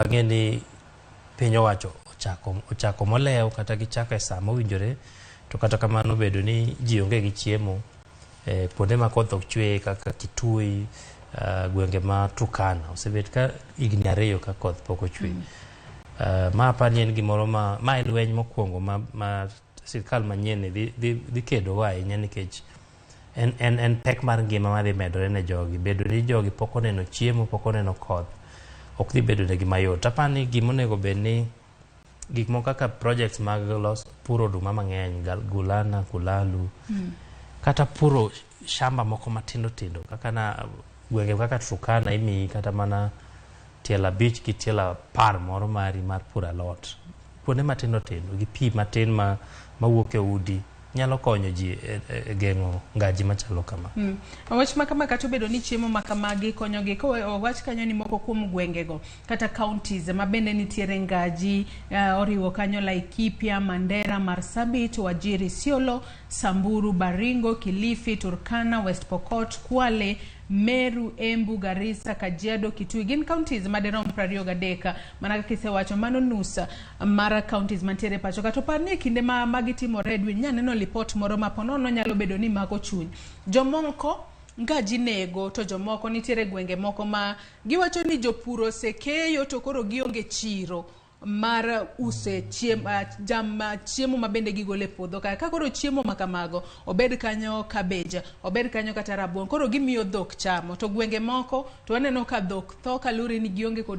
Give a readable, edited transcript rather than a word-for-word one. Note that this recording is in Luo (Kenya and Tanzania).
ang'eni piny owacho ochako molewo kata gichako e saa mowinjore, to kata kamano bedo ni ji onge gi chiemo kuonde ma koth ok chwe kaka Kitui, gwenge ma Turkana osebet ka higni 2 ka koth pok ochwe. Ma apani en gimoro ma en lweny mokwongo ma sirkal manyien dhi kedo go ahinya, nikech en pek mar ngima ma dhi medore ne jogi. Bedo ni jogi pok oneno chiemo, pok oneno koth, ok dhi bedo negi mayot. Apani gimonego bed ni gik moko kaka projects mag puro oduma mang'eny, Gulana, Kulalu, kata puro shamba moko matindo tindo kaka na gwenge kaka Turkana imiyi kata mana tielo 5 gi tielo 10 moro mari mar puro alot. Kuonde matindo tindo gi pi matin mawuok e udi nyalo konyo ji e geng'o ngaji machalo kama. Wach ma kama kata bedo ni chiemo ma kamagi konyogi, ko wach kanyo ni moko kuom gwengego kata counties ma bende nitiere ngaji, oriwo kanyo Laikipia, Mandera, Marsabit, Wajir, Isiolo, Samburu, Baringo, Kilifi, Turkana, West Pokot, Kwale, Meru, Embu, Garissa, Kajiado, Kitui. Gin counties maderom 23 mana kisewacho mano nusa mara counties mantiere pacho. Kato parni kinde ma magitimore dwe nyaneno report moro ma ponono nyalo bedo ni mako chuny jomoko ngaji nego, to jomoko nitiere gwenge moko ma giwacho ni jopuro osekeyo to koro gionge chiro mar use chiemo ma bende gigole puodho ka koro chiemo makamago obed kanyo cabbage, obed kanyo kata rabuon, koro gimiyo dhok chamo. To gwenge moko to aneno ka dhok tho kalure ni gionge kod